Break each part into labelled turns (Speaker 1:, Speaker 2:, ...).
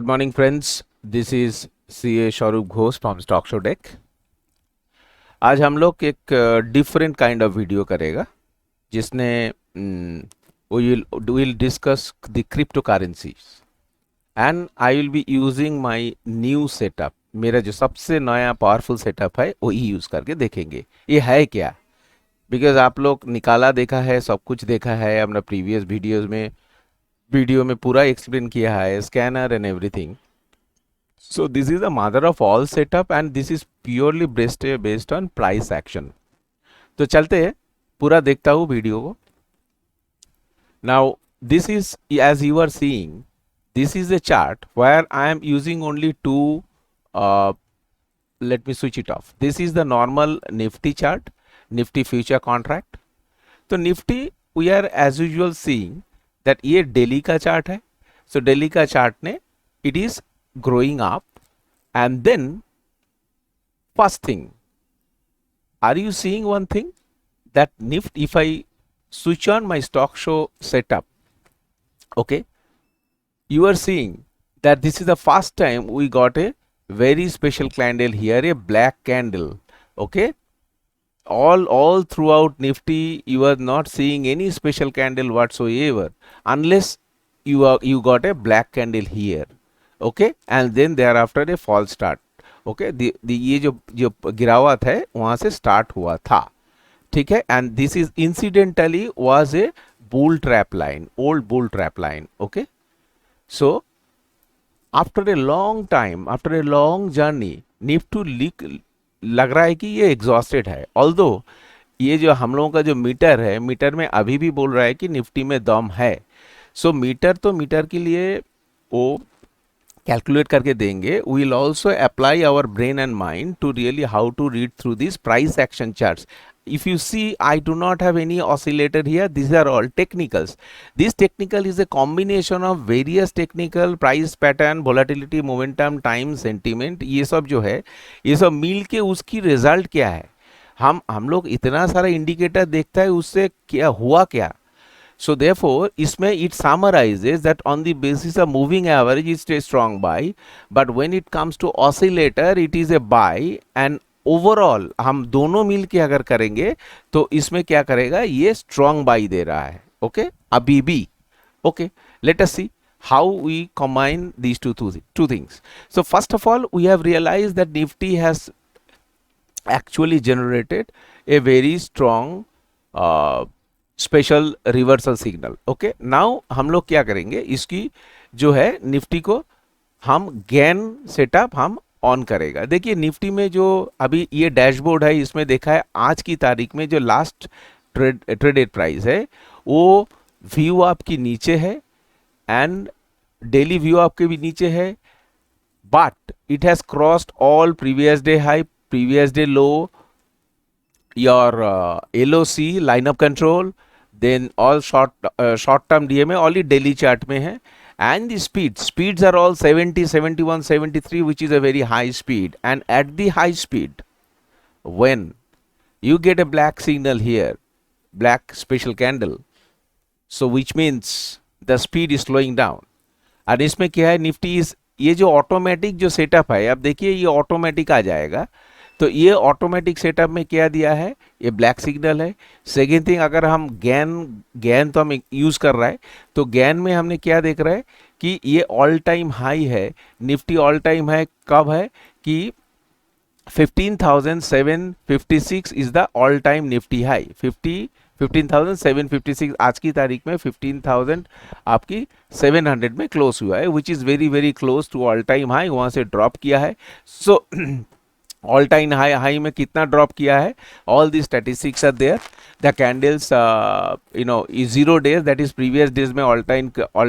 Speaker 1: Good morning friends, this is C A Swaroop Ghosh from stock show deck. आज हम लोग एक डिफरेंट काइंड ऑफ वीडियो करेगा जिसने will discuss the crypto currencies and I will be using my new setup. मेरा जो सबसे नया पावरफुल सेटअप है वही यूज़ करके देखेंगे ये है क्या। बिकॉज आप लोग निकाला देखा है, सब कुछ देखा है अपना प्रीवियस वीडियो में पूरा एक्सप्लेन किया है scanner and everything. So this is the mother of all setup and this is purely based on price action. तो चलते हैं, पूरा देखता हूँ वीडियो को। Now this is, as you are seeing, this is a chart where I am using only two. Let me switch it off. This is the normal Nifty chart, Nifty future contract. तो Nifty we are as usual seeing that ये daily का chart है। So daily का chart ने it is growing up, and then first thing, are you seeing one thing that Nifty, if I switch on my stock show setup, okay, you are seeing that this is the first time we got a very special candle here, a black candle. Okay, all throughout Nifty you are not seeing any special candle whatsoever unless you got a black candle here. Okay, and then thereafter a false start. Okay, ये जो गिरावट है वहां से start हुआ था, ठीक है। And this is incidentally was a bull trap line, old bull trap line. Okay, so after a long time, after a long journey, Nifty लग रहा है कि ये एग्जॉस्टेड है। ऑल्दो ये जो हम लोगों का जो मीटर है, मीटर में अभी भी बोल रहा है कि निफ्टी में दम है। सो मीटर के लिए वो कैलकुलेट करके देंगे। We will also apply our brain and mind to really how to read through this price action charts. If you see, I do not have any oscillator here. These are all technicals. This technical is a combination of various technical, price pattern, volatility, momentum, time, sentiment. ये सब जो है, ये सब मिल के उसकी result क्या है। हम लोग इतना सारा इंडिकेटर देखता है, उससे क्या हुआ क्या। So therefore, इसमें it summarizes that on the basis of moving average it stays strong buy, but when it comes to oscillator it is a buy, and overall हम दोनों मिल के अगर करेंगे तो इसमें क्या करेगा, ये स्ट्रॉन्ग बाई दे रहा है। ओके, अभी भी। Okay, let us see how we combine these two things. So first of all we have realised that Nifty has actually generated a very strong special reversal signal. Okay, now हम लोग क्या करेंगे, इसकी जो है निफ्टी को हम गैन सेटअप हम ऑन करेगा। देखिए निफ्टी में जो अभी ये डैशबोर्ड है, इसमें देखा है आज की तारीख में जो लास्ट ट्रेडेड प्राइस है वो व्यू आपकी नीचे है एंड डेली व्यू आपके भी नीचे है, but it has crossed all previous day high, previous day low, your LOC line of control, then all short term DMA all ही डेली चार्ट में है। And the speeds are all 70, 71, 73, which is a very high speed. And at the high speed, when you get a black signal here, black special candle, so which means the speed is slowing down. और इसमें क्या है, Nifty इस ये जो automatic जो setup है, अब देखिए ये ऑटोमेटिक आ जाएगा। तो ये ऑटोमेटिक सेटअप में क्या दिया है, ये ब्लैक सिग्नल है। सेकेंड थिंग, अगर हम गैन तो हम यूज़ कर रहा है, तो गैन में हमने क्या देख रहा है कि ये ऑल टाइम हाई है, निफ्टी ऑल टाइम हाई कब है कि 15,756 is the all time Nifty high. 15,756 आज की तारीख में 15,000 आपकी 700 में क्लोज हुआ है, which is very very close to all time high. वहाँ से ड्रॉप किया है। सो ऑल टाइम हाई में कितना ड्रॉप किया है, all the statistics are there. The candles is 0 days, that is previous days में ऑल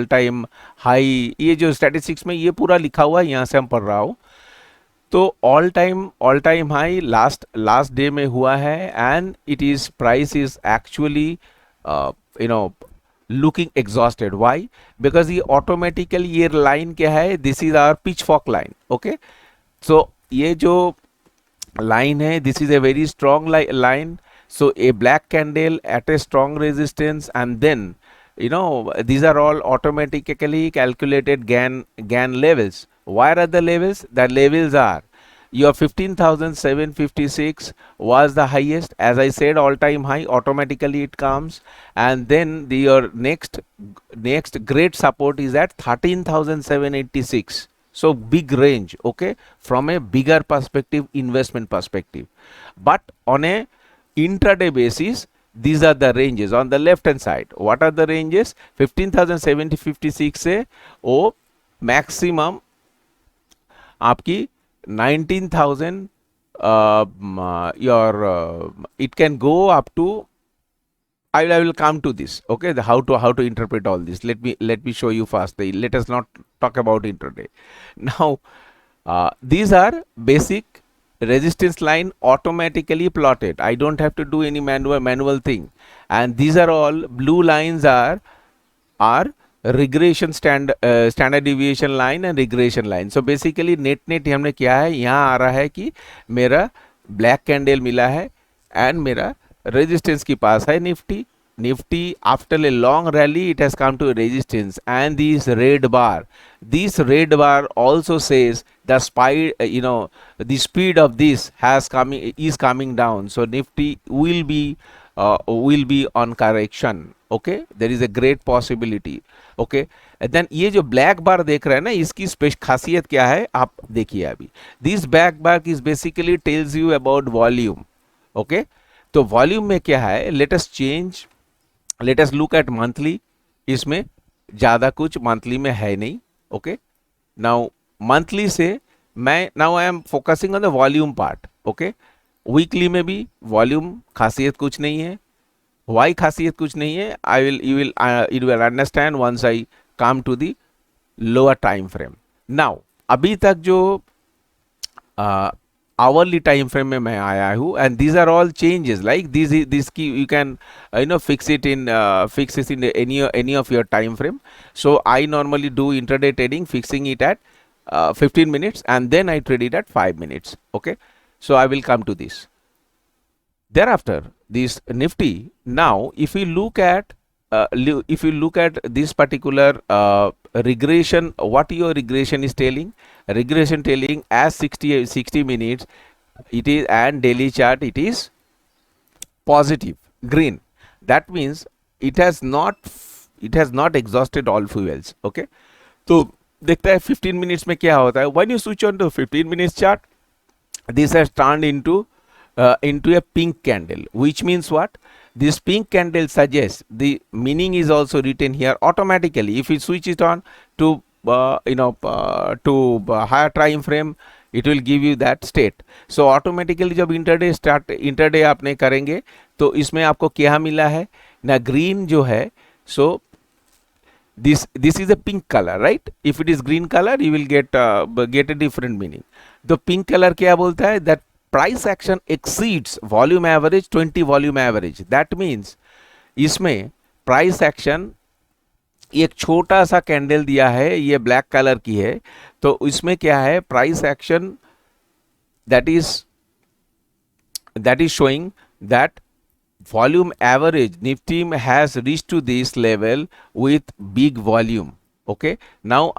Speaker 1: टाइम हाई, ये जो स्टैटिस्टिक्स में ये पूरा लिखा हुआ है, यहाँ से हम पढ़ रहा हूँ। तो all time high last day में हुआ है and it is price is actually looking exhausted. Why? Because ये ऑटोमेटिकली ये लाइन क्या है, this is our pitchfork line. Okay, so ये जो line है, this is a very strong line, so a black candle at a strong resistance and then you know, these are all automatically calculated GAN levels. Where are the levels? The levels are your 15,756 was the highest, as I said, all time high, automatically it comes. And then your next great support is at 13,786. So big range, okay, from a bigger perspective, investment perspective. But on a intraday basis, these are the ranges on the left hand side. What are the ranges? 15,756 से वो maximum आपकी 19,000, your it can go up to, I will come to this, okay, the how to interpret all this. Let me show you first. Let us not talk about intraday now. These are basic resistance line automatically plotted. I don't have to do any manual thing. And these are all blue lines are regression standard deviation line and regression line. So basically net हमने क्या है, यहाँ आ रहा है कि मेरा black candle मिला है एंड मेरा रेजिस्टेंस के पास है Nifty after a long rally it has come to a resistance, and this red bar also says the the speed of this is coming down. So nifty will be on correction. Okay, there is a great possibility. Okay, and then ये जो black बार देख रहे हैं ना, इसकी खासियत क्या है आप देखिए अभी. This black bar is basically tells you about volume. Okay, तो वॉल्यूम में क्या है, let us look at monthly. इसमें ज़्यादा कुछ मंथली में है नहीं. ओके, नाउ मंथली से now I am focusing on the volume part. Okay, weekly में भी वॉल्यूम खासियत कुछ नहीं है. वाई खासियत कुछ नहीं है, you will understand once I come to the lower time frame. Now अभी तक जो hourly time frame में मैं आया हूँ, and these are all changes like this key you can fix it in any of your time frame. So I normally do intraday trading, fixing it at 15 minutes, and then I trade it at 5 minutes. Okay, so I will come to this. Thereafter, this nifty, now if you look at this particular regression, what your regression is telling? Regression telling as 60 minutes it is, and daily chart it is positive green. That means it has not exhausted all fuels. Okay, तो देखता है 15 minutes में क्या होता है. When you switch on to 15 minutes chart, this has turned into a pink candle, which means what? This pink candle suggests, the meaning is also written here automatically. If you switch it on to higher time frame, it will give you that state. So automatically जब intraday आपने करेंगे तो इसमें आपको क्या मिला है ना, ग्रीन जो है. So this is a pink color, right? If it is green color, you will get a different meaning. The pink color क्या बोलता है? That price action exceeds volume average 20 volume average. That means इसमें price action एक छोटा सा candle दिया है, ये ब्लैक कलर की है, तो इसमें क्या है, price action that is showing that volume average Nifty has reached to this level with big volume. Okay, now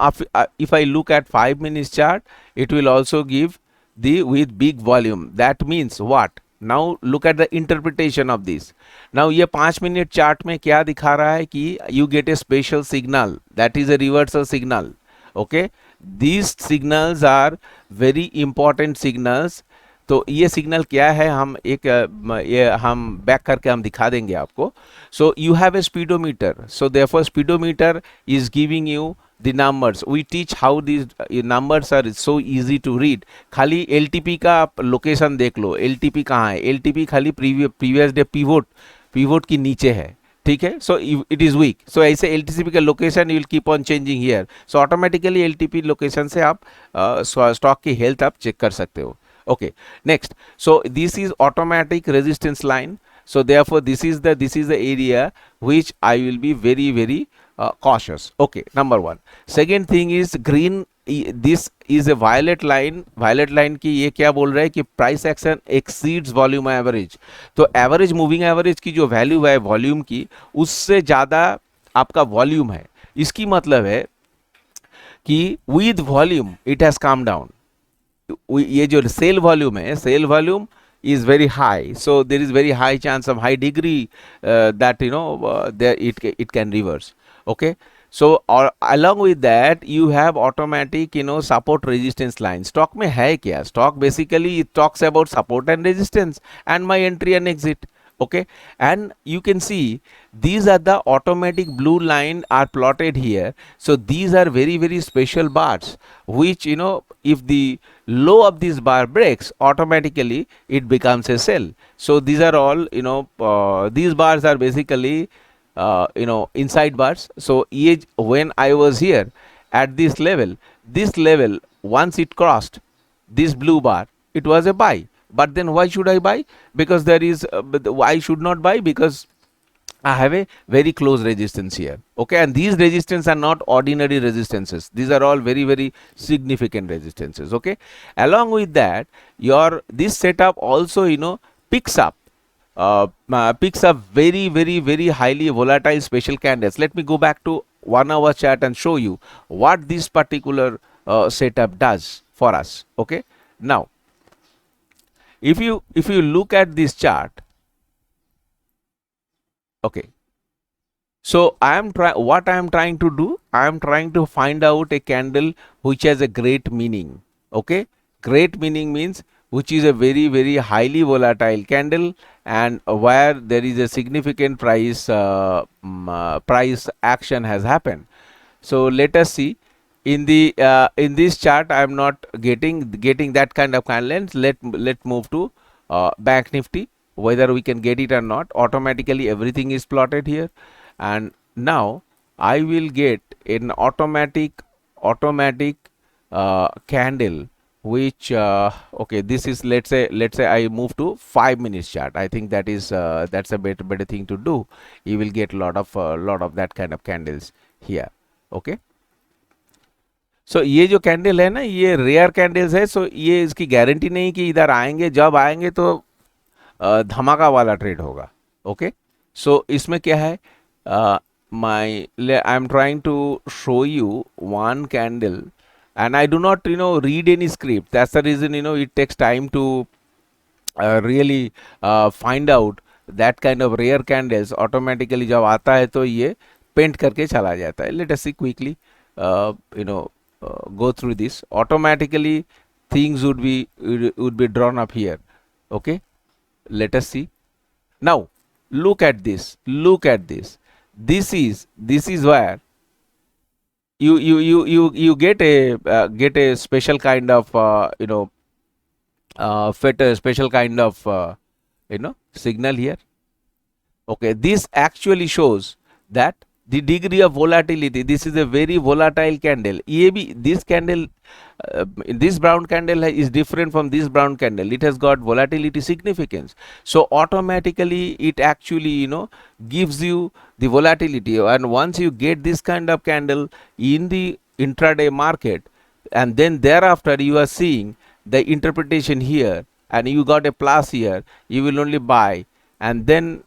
Speaker 1: if I look at 5 minutes chart, it will also give with big volume. That means what? Now look at the interpretation of this. Now ये 5 minute chart में क्या दिखा रहा है कि you get a special signal, that is a reversal signal. Okay, these signals are very important signals. तो ये signal क्या है, हम बैक करके हम दिखा देंगे आपको. So you have a speedometer, so therefore speedometer is giving you the numbers. We teach how these numbers are so easy to read. खाली LTP का आप लोकेशन देख लो, LTP कहाँ है, LTP खाली प्रीवियस डे पिवोट की नीचे है, ठीक है. सो इट इज वीक, सो ऐसे LTP का location you will keep on changing here. So automatically LTP location से आप स्टॉक की हेल्थ आप चेक कर सकते हो. Okay, next, so this is automatic resistance line. So therefore this is the area which I will be very cautious. Okay, number one. Second thing is green. This is a violet line. Violet line की ये क्या बोल रहा है कि price action exceeds volume average. तो average moving average की जो value है वॉल्यूम की, उससे ज़्यादा आपका वॉल्यूम है, इसकी मतलब है कि with volume it has come down. ये जो सेल वॉल्यूम है, sell volume is very high, so there is very high chance of high degree that there it can reverse. Okay, so or along with that you have automatic support resistance line. Stock में है क्या? Stock basically it talks about support and resistance and my entry and exit. Okay, and you can see these are the automatic blue line are plotted here. So these are very very special bars which if the low of this bar breaks, automatically it becomes a sell. So these are all these bars are basically inside bars. So when I was here at this level once it crossed this blue bar, it was a buy. But then why should I buy? Because there is I should not buy because I have a very close resistance here. Okay, and these resistance are not ordinary resistances. These are all very very significant resistances. Okay, along with that, this setup also picks up very very very highly volatile special candles. Let me go back to 1 hour chart and show you what this particular setup does for us. Okay, now if you look at this chart, okay, so what I am trying to do, I am trying to find out a candle which has a great meaning. Okay, great meaning means which is a very very highly volatile candle and where there is a significant price action has happened. So let us see in this chart. I am not getting that kind of candle. Let move to Bank Nifty, whether we can get it or not. Automatically everything is plotted here, and now I will get an automatic candle which okay, this is, let's say I move to 5 minutes chart. I think that is that's a better thing to do. You will get lot of that kind of candles here. Okay, सो ये जो candle है ना, ये rare candles है. सो ये इसकी guarantee नहीं कि इधर आएंगे, जब आएंगे तो धमाका वाला ट्रेड होगा. ओके, सो इसमें क्या है, I am trying to show you one candle and I do not read any script. That's the reason it takes time to really find out that kind of rare candles. Automatically जब आता है तो ये paint करके चला जाता है. Let us see quickly go through this. Automatically things would be drawn up here. Okay, let us see. Now look at this. This is where you get a special kind of special kind of signal here. Okay, this actually shows that the degree of volatility. This is a very volatile candle. This candle, this brown candle is different from this brown candle. It has got volatility significance. So automatically it actually gives you the volatility. And once you get this kind of candle in the intraday market, and then thereafter you are seeing the interpretation here, and you got a plus here, you will only buy. And then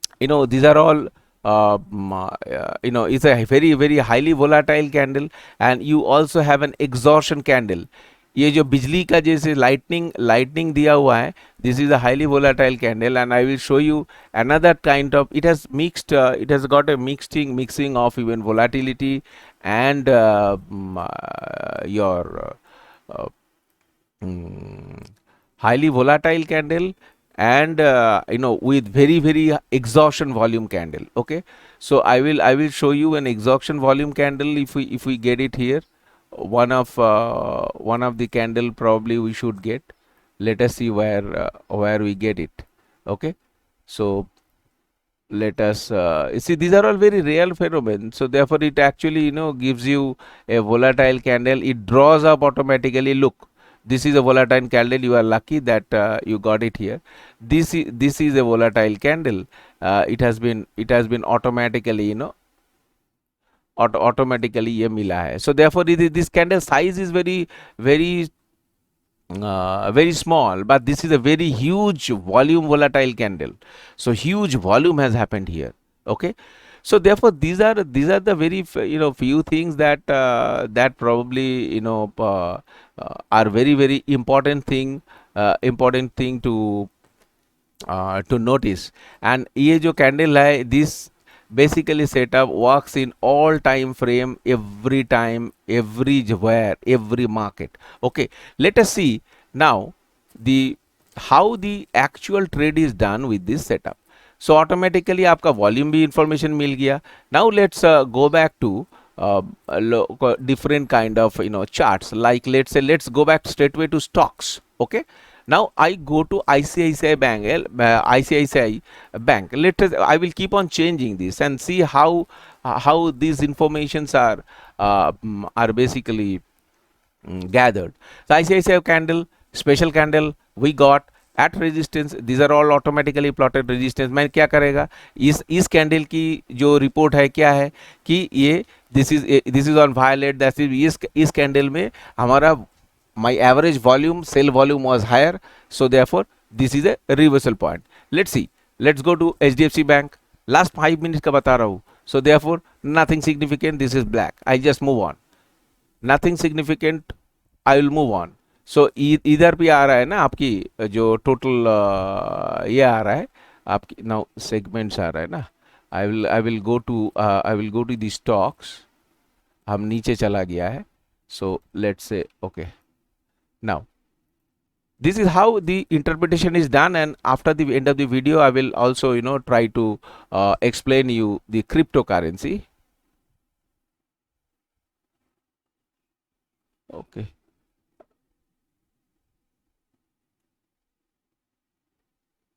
Speaker 1: these are all it's a very very highly volatile candle. And you also have an exhaustion candle. ये जो बिजली का जैसे lightning दिया हुआ है, this is a highly volatile candle. And I will show you another kind of, it has got a mixing of even volatility and your highly volatile candle, and with very very exhaustion volume candle. Okay, so I will show you an exhaustion volume candle. If we get it here, one of the candle probably we should get. Let us see where we get it. Okay, so let us see, these are all very real phenomena. So therefore it actually gives you a volatile candle. It draws up automatically. Look, this is a volatile candle. You are lucky that you got it here. This is a volatile candle. It has been automatically automatically ये मिला है. So therefore this candle size is very very very small, but this is a very huge volume volatile candle. So huge volume has happened here. Okay, So therefore these are the very few things that that probably are very very important thing to notice. And ये जो candle है, this basically setup works in all time frame, every time, everywhere, every market. Okay, let us see now the how the actual trade is done with this setup. So automatically आपका volume भी information मिल गया. Now let's go back to different kind of charts. Like let's go back straight away to stocks. Okay, now I go to ICICI Bank, ICICI Bank. I will keep on changing this and see how these informations are basically gathered. So ICICI candle, special candle we got at resistance. These are all automatically plotted resistance. मैं क्या करेगा, इस candle की जो report है क्या है कि ये this is on violet, that is इस कैंडल में हमारा my average volume, sell volume was higher, so therefore this is a reversal point. Let's see, let's go to HDFC Bank. Last 5 minutes का बता रहा हूँ, so therefore nothing significant, this is black, I just move on. Nothing significant, I will move on. So इधर भी आ रहा है ना आपकी जो टोटल ये आ रहा है आपकी now segments आ रहा है ना. I will go to the stocks. हम नीचे चला गया है, so let's say okay. Now this is how the interpretation is done, and after the end of the video I will also try to explain you the cryptocurrency. Okay,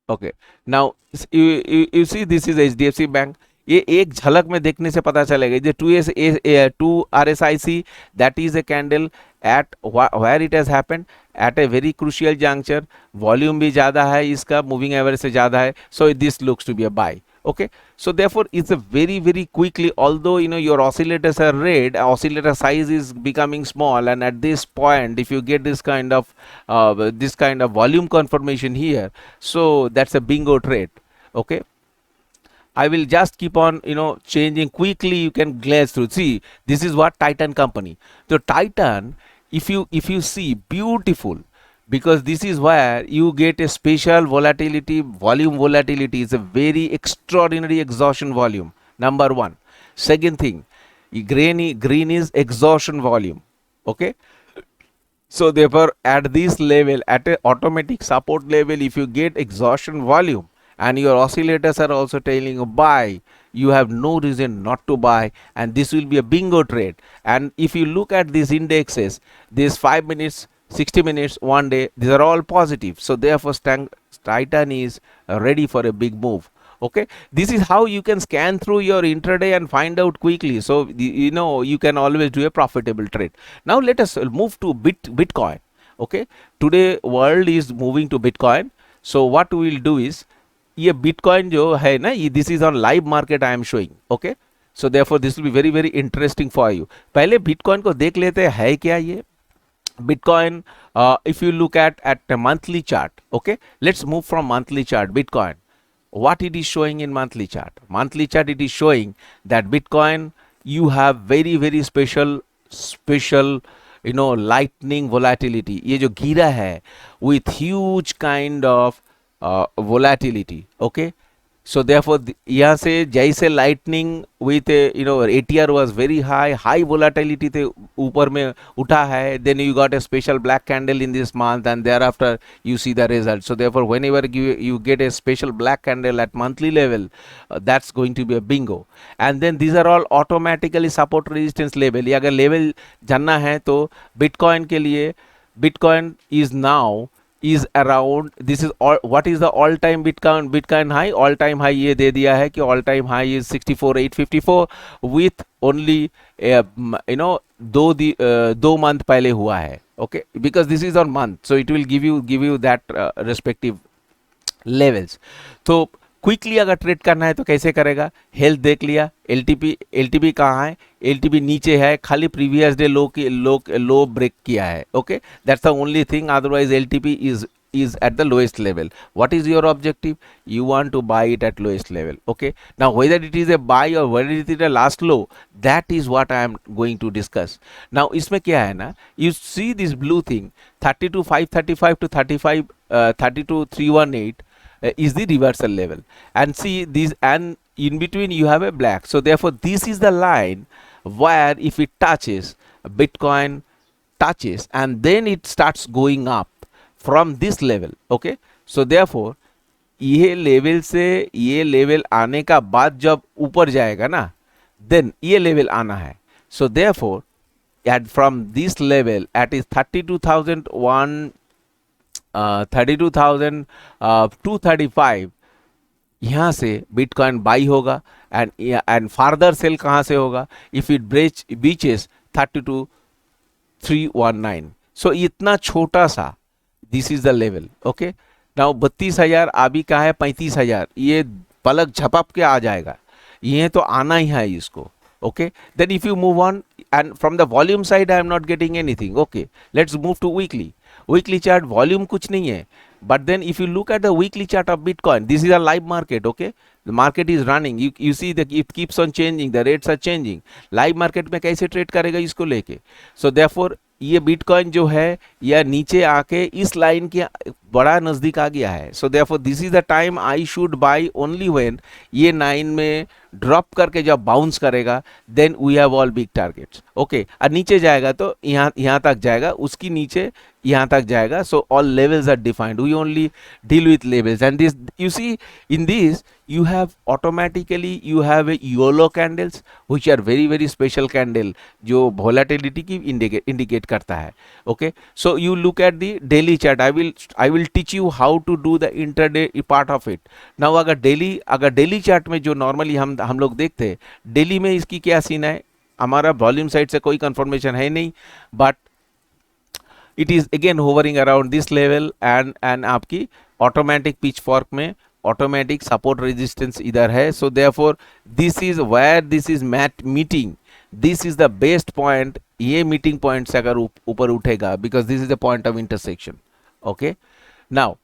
Speaker 1: okay, now you see this is HDFC Bank. ये एक झलक में देखने से पता चलेगा जो 2 RSIC, that is a candle at where it has happened at a very crucial juncture. Volume भी ज़्यादा है, इसका मूविंग एवरेज से ज़्यादा है, so this looks to be a buy. Okay, so therefore it's a very very quickly, although your oscillators are red, oscillator size is becoming small, and at this point if you get this kind of volume confirmation here, so that's a bingo trade. Okay, I will just keep on changing quickly. You can glaze through. See, this is what Titan company. So Titan, if you see, beautiful, because this is where you get a special volatility. Volume volatility is a very extraordinary exhaustion volume. Number one. Second thing, green is exhaustion volume. Okay. So therefore, at this level, at a automatic support level, if you get exhaustion volume, and your oscillators are also telling you buy, you have no reason not to buy, and this will be a bingo trade. And if you look at these indexes, these 5 minutes, 60 minutes, 1 day, these are all positive. So therefore Titan is ready for a big move. Okay, this is how you can scan through your intraday and find out quickly. So you can always do a profitable trade. Now let us move to Bitcoin. Okay, today world is moving to Bitcoin. So what we will do is, ये bitcoin जो है ना, ये this is on live market I am showing. Okay, so therefore this will be very very interesting for you. पहले bitcoin को देख लेते हैं है क्या ये bitcoin. If you look at monthly chart, okay, let's move from monthly chart. Bitcoin, what it is showing in monthly chart, it is showing that Bitcoin, you have very very special lightning volatility. ये जो गिरा है with huge kind of volatility. Okay, so therefore यहाँ से जैसे lightning with ATR was very high volatility थे, ऊपर में उठा है, then you got a special black candle in this month, and thereafter you see the result. So therefore whenever you get a special black candle at monthly level, that's going to be a bingo. And then these are all automatically support resistance level. ये अगर level जानना है तो Bitcoin के लिए, Bitcoin is now is around, this is all, what is the all time Bitcoin high? All time high ये दे दिया है कि all time high is 64,854 with only दो month पहले हुआ है. Okay, because this is on month, so it will give you that respective levels. तो quickly अगर ट्रेड करना है तो कैसे करेगा, हेल्थ देख लिया, एलटीपी कहाँ है, एलटीपी नीचे है, खाली प्रीवियस डे लो ब्रेक किया है. Okay, that's the only thing, otherwise LTP is is at the lowest level. What is your objective? You want to buy it at lowest level. Okay, now whether it is a buy or whether it is a last low, that is what I am going to discuss. Now इसमें क्या है ना, you see this blue thing 32,535 to 32,318 is the reversal level, and see this, and in between you have a black. So therefore this is the line where if it touches, Bitcoin touches, and then it starts going up from this level. Okay, so therefore ये level से ये level आने का बाद जब ऊपर जाएगा ना, देन ये लेवल आना है. So therefore at from this level at is 32,235, यहाँ से बिटकॉइन बाई होगा, एंड फार्दर सेल कहाँ से होगा? If it beaches 32,319. सो इतना छोटा सा, this is the level. Okay, now 32,000 अभी का है 35,000, ये पलक झपक के आ जाएगा, ये तो आना ही है इसको. Okay, then if you move on, and from the volume side I am not getting anything. Okay, let's move to weekly. Weekly chart volume कुछ नहीं है, but then if you look at the weekly chart of Bitcoin, this is a live market. Okay, the market is running, you see that it keeps on changing, the rates are changing. Live market में कैसे trade करेगा इसको लेके? So therefore ये bitcoin जो है यह नीचे आके इस लाइन के बड़ा नज़दीक आ गया है. So therefore this is the time I should buy only when ये 9 में ड्रॉप करके जब बाउंस करेगा, then we have all big targets. Okay, और नीचे जाएगा तो यहाँ तक जाएगा, उसकी नीचे यहाँ तक जाएगा. So all levels are defined, we only deal with levels. And this you see in this you have automatically you have a YOLO candles which are very very special candle जो volatility की indicate करता है. Okay, so you look at the daily chart. I will teach you how to do the intraday part of it. Now अगर daily chart में जो normally हम लोग देखते हैं, daily में इसकी क्या सीन है? हमारा वॉल्यूम साइड से कोई कंफर्मेशन है नहीं, but it is again hovering around this level, and आपकी ऑटोमेटिक पिच फॉर्क में ऑटोमेटिक सपोर्ट रेजिस्टेंस इधर है. So therefore this is where this is meeting, this is the best point. ये meeting point से अगर ऊपर उठेगा, because this is the point of intersection. Okay, now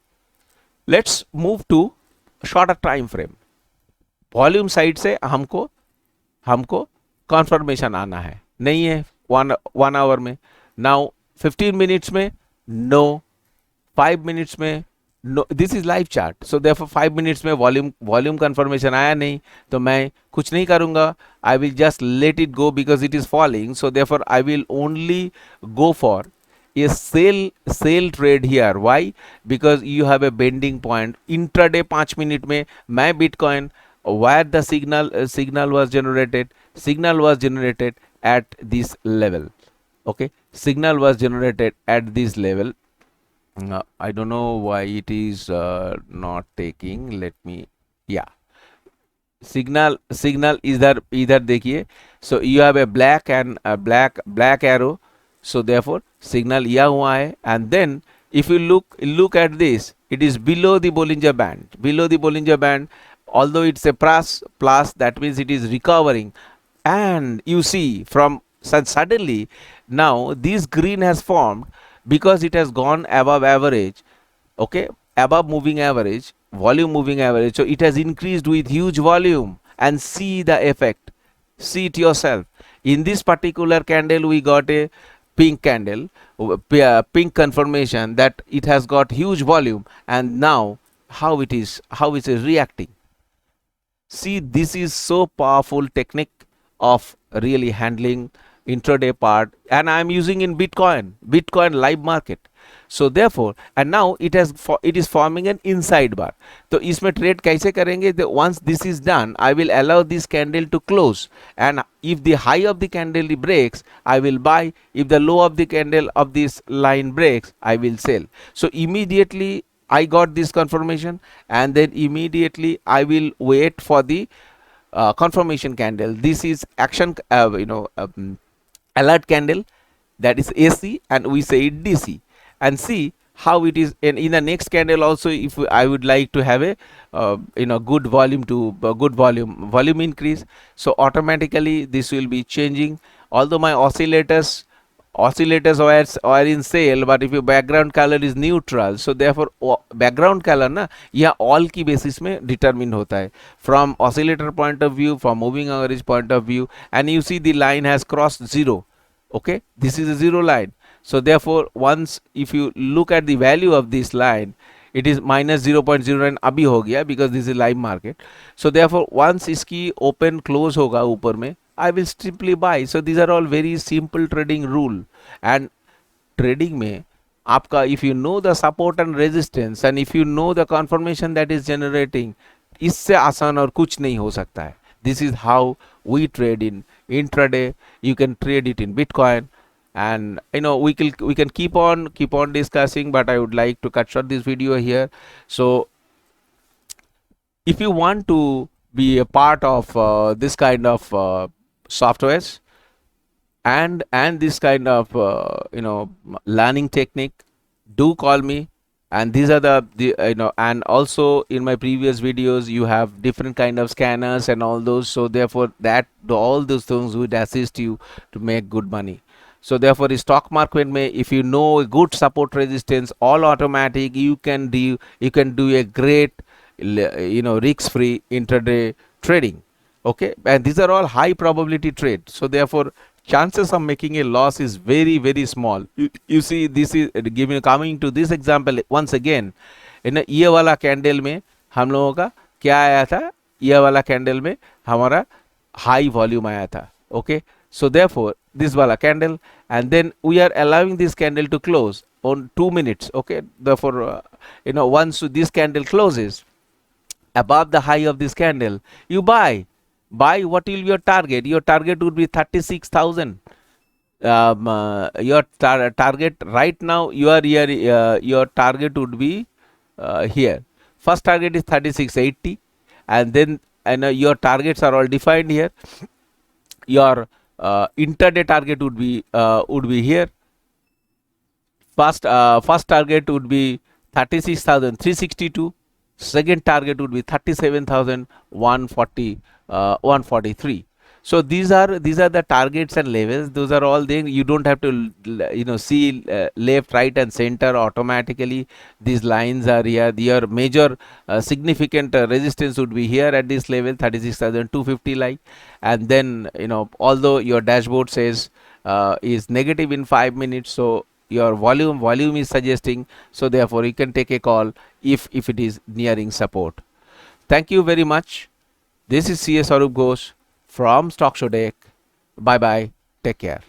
Speaker 1: let's move to shorter time frame. Volume side से हमको conformation आना है, नहीं है 1 आवर में. नाउ 15 मिनट्स में नो, 5 मिनट्स में no. This is live chart. So therefore 5 minutes में वॉल्यूम कंफर्मेशन आया नहीं तो मैं कुछ नहीं करूंगा. I will just let it go because it is falling. So therefore I will only go for a sell trade here. Why? Because you have a bending point. Intraday 5 minute में मैं Bitcoin where the signal was generated at this level. Okay, signal was generated at this level. I don't know why it is not taking. Let me, yeah, signal इधर देखिए. So you have a black and a black arrow. So therefore signal यह हुआ है, and then if you look at this, it is below the Bollinger Band. Although it's a plus, that means it is recovering, and you see from suddenly now this green has formed because it has gone above average. Okay, above moving average, volume moving average. So it has increased with huge volume, and see the effect. See it yourself. In this particular candle we got a pink candle, pink confirmation that it has got huge volume, and now how it is reacting. See, this is so powerful technique of really handling intraday part, and I am using in Bitcoin live market. So therefore, and now it is forming an inside bar. तो इसमें trade कैसे करेंगे? Once this is done, I will allow this candle to close, and if the high of the candle breaks, I will buy. If the low of the candle of this line breaks, I will sell. So immediately I got this confirmation, and then immediately I will wait for the confirmation candle. This is action, alert candle, that is AC, and we say it DC. And see how it is in the next candle also. If I would like to have a good volume volume increase, so automatically this will be changing. Although my oscillators oscillators are in sale, but if your background color is neutral, so therefore background color ना यह all की basis में determine होता है from oscillator point of view, from moving average point of view, and you see the line has crossed zero. Okay, this is a zero line, so therefore once if you look at the value of this line, it is minus 0.09 अभी हो गया because this is live market. So therefore once इसकी open close होगा ऊपर में, I will simply buy. So these are all very simple trading rule. And trading में आपका if you know the support and resistance and if you know the confirmation that is generating, इससे आसान और कुछ नहीं हो सकता है. This is how we trade in intraday. You can trade it in Bitcoin, and you know we can keep on discussing, but I would like to cut short this video here. So if you want to be a part of this kind of softwares and this kind of learning technique, do call me. And these are the and also in my previous videos you have different kind of scanners and all those, so therefore that all those things would assist you to make good money. So therefore the stock market may, if you know a good support resistance, all automatic, you can do a great risk free intraday trading. Okay, and these are all high probability trades, so therefore chances of making a loss is very very small. You see, this is coming to this example once again. ये वाला candle में हम लोगों का क्या आया था, ये वाला कैंडल में हमारा हाई वॉल्यूम आया था. Okay, so therefore this wala candle, and then we are allowing this candle to close on 2 minutes. Okay, therefore once this candle closes above the high of this candle, you buy. What will be your target? Your target would be 36,000. Your target right now, your target would be here. First target is 3680, and then your targets are all defined here. Your intraday target would be here. First target would be 36,362. Second target would be 37,143. So these are the targets and levels. Those are all there. You don't have to see left, right and center automatically. These lines are here. Your major significant resistance would be here at this level, 36,250 like. And then although your dashboard says is negative in 5 minutes, so your volume is suggesting, so therefore you can take a call if it is nearing support. Thank you very much. This is CS Arup Ghosh from Stock Show Deck. Bye bye. Take care.